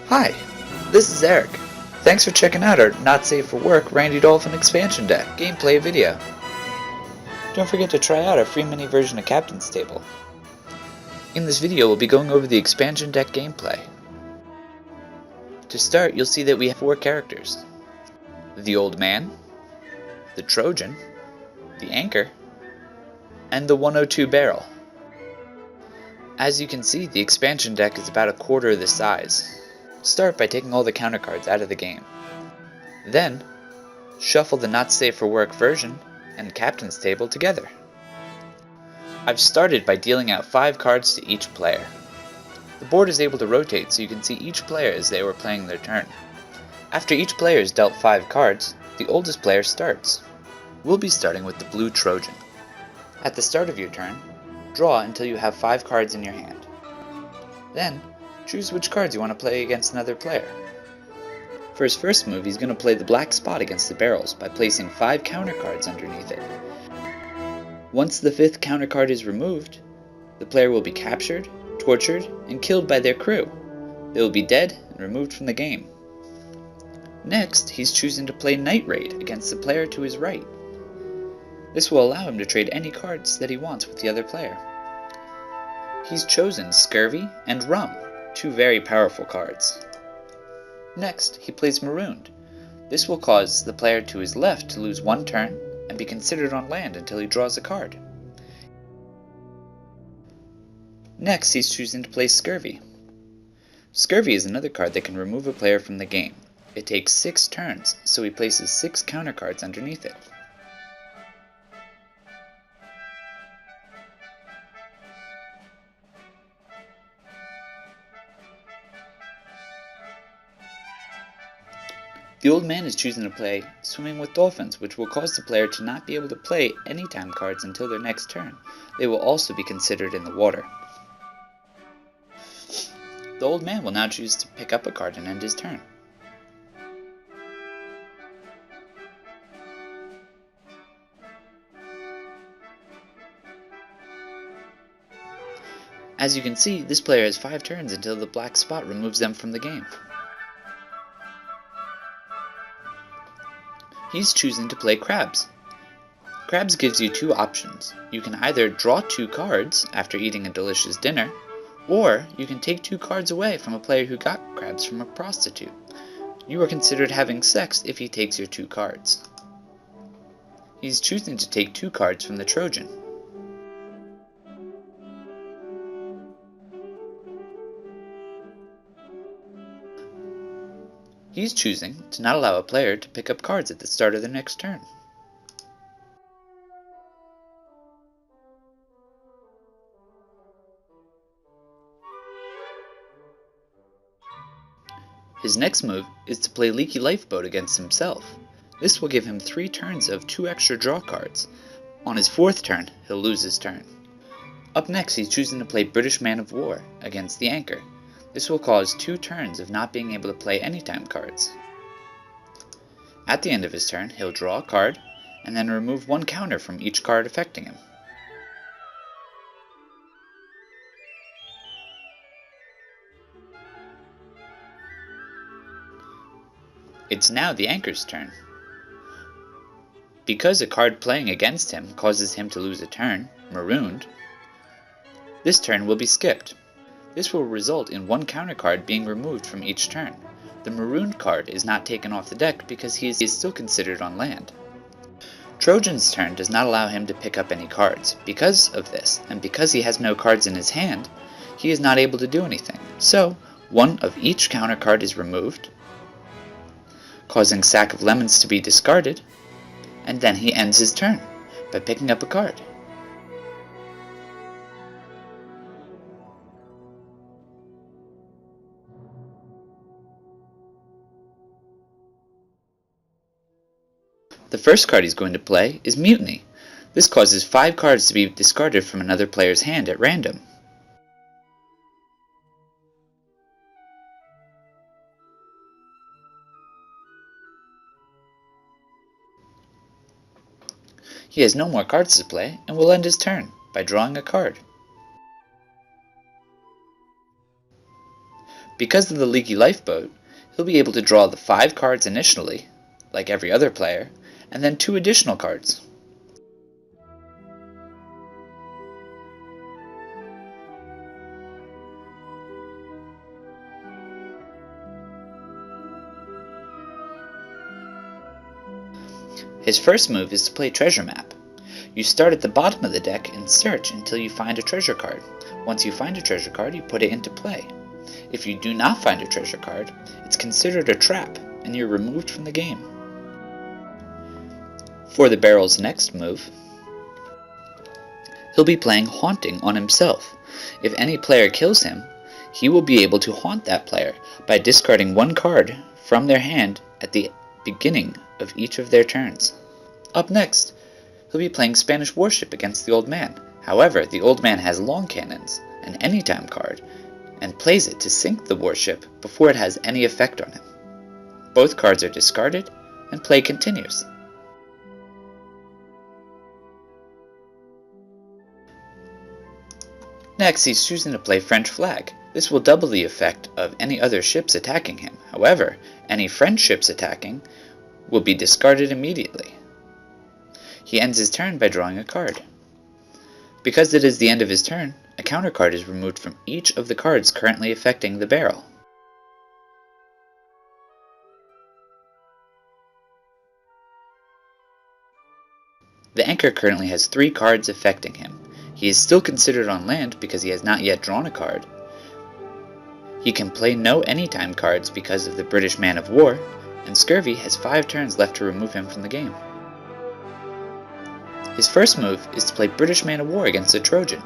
Hi, this is Eric. Thanks for checking out our Not Safe for Work Randy Dolphin expansion deck gameplay video. Don't forget to try out our free mini version of Captain's Table. In this video we'll be going over the expansion deck gameplay. To start, you'll see that we have 4 characters. The Old Man, the Trojan, the Anchor, and the 102 Barrel. As you can see, the expansion deck is about a quarter of the size. Start by taking all the counter cards out of the game. Then, shuffle the Not Safe for Work version and Captain's Table together. I've started by dealing out 5 cards to each player. The board is able to rotate so you can see each player as they were playing their turn. After each player has dealt 5 cards, the oldest player starts. We'll be starting with the blue Trojan. At the start of your turn, draw until you have 5 cards in your hand. Then, choose which cards you want to play against another player. For his first move, he's going to play the black spot against the barrels by placing 5 counter cards underneath it. Once the 5th counter card is removed, the player will be captured, tortured, and killed by their crew. They will be dead and removed from the game. Next, he's choosing to play Night Raid against the player to his right. This will allow him to trade any cards that he wants with the other player. He's chosen Scurvy and Rum, 2 very powerful cards. Next, he plays Marooned. This will cause the player to his left to lose 1 turn and be considered on land until he draws a card. Next, he's choosing to play Scurvy. Scurvy is another card that can remove a player from the game. It takes 6 turns, so he places 6 counter cards underneath it. The Old Man is choosing to play Swimming with Dolphins, which will cause the player to not be able to play anytime cards until their next turn. They will also be considered in the water. The Old Man will now choose to pick up a card and end his turn. As you can see, this player has 5 turns until the black spot removes them from the game. He's choosing to play Crabs. Crabs gives you 2 options. You can either draw 2 cards after eating a delicious dinner, or you can take 2 cards away from a player who got crabs from a prostitute. You are considered having sex if he takes your 2 cards. He's choosing to take 2 cards from the Trojan. He's choosing to not allow a player to pick up cards at the start of their next turn. His next move is to play Leaky Lifeboat against himself. This will give him 3 turns of 2 extra draw cards. On his 4th turn, he'll lose his turn. Up next, he's choosing to play British Man of War against the Anchor. This will cause 2 turns of not being able to play anytime cards. At the end of his turn, he'll draw a card, and then remove 1 counter from each card affecting him. It's now the Anchor's turn. Because a card playing against him causes him to lose a turn, Marooned, this turn will be skipped. This will result in 1 counter card being removed from each turn. The Marooned card is not taken off the deck because he is still considered on land. Trojan's turn does not allow him to pick up any cards. Because of this, and because he has no cards in his hand, he is not able to do anything. So, 1 of each counter card is removed, causing Sack of Lemons to be discarded, and then he ends his turn by picking up a card. The first card he's going to play is Mutiny. This causes 5 cards to be discarded from another player's hand at random. He has no more cards to play and will end his turn by drawing a card. Because of the leaky lifeboat, he'll be able to draw the 5 cards initially, like every other player, and then 2 additional cards. His first move is to play Treasure Map. You start at the bottom of the deck and search until you find a treasure card. Once you find a treasure card, you put it into play. If you do not find a treasure card, it's considered a trap and you're removed from the game. For the barrel's next move, he'll be playing Haunting on himself. If any player kills him, he will be able to haunt that player by discarding 1 card from their hand at the beginning of each of their turns. Up next, he'll be playing Spanish Warship against the Old Man. However, the Old Man has long cannons, an anytime card, and plays it to sink the warship before it has any effect on him. Both cards are discarded, and play continues. Next, he's choosing to play French Flag. This will double the effect of any other ships attacking him. However, any French ships attacking will be discarded immediately. He ends his turn by drawing a card. Because it is the end of his turn, a counter card is removed from each of the cards currently affecting the barrel. The anchor currently has 3 cards affecting him. He is still considered on land because he has not yet drawn a card. He can play no anytime cards because of the British Man of War, and Scurvy has 5 turns left to remove him from the game. His first move is to play British Man of War against the Trojan.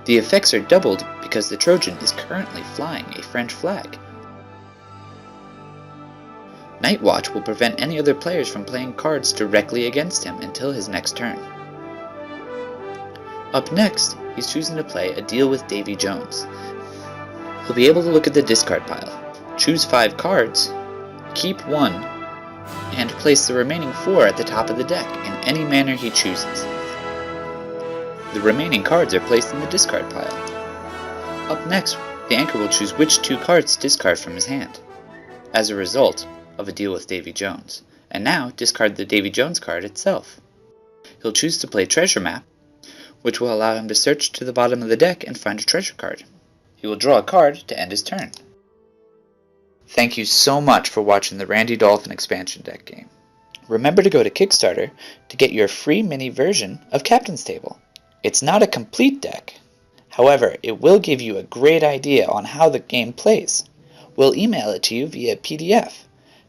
The effects are doubled because the Trojan is currently flying a French flag. Night Watch will prevent any other players from playing cards directly against him until his next turn. Up next, he's choosing to play A Deal with Davy Jones. He'll be able to look at the discard pile, choose 5 cards, keep 1, and place the remaining 4 at the top of the deck in any manner he chooses. The remaining cards are placed in the discard pile. Up next, the anchor will choose which 2 cards to discard from his hand, as a result of A Deal with Davy Jones, and now discard the Davy Jones card itself. He'll choose to play Treasure Map, which will allow him to search to the bottom of the deck and find a treasure card. He will draw a card to end his turn. Thank you so much for watching the Randy Dolphin expansion deck game. Remember to go to Kickstarter to get your free mini version of Captain's Table. It's not a complete deck. However, it will give you a great idea on how the game plays. We'll email it to you via PDF.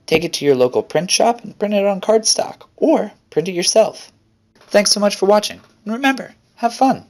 Take it to your local print shop and print it on cardstock, or print it yourself. Thanks so much for watching, and remember, have fun!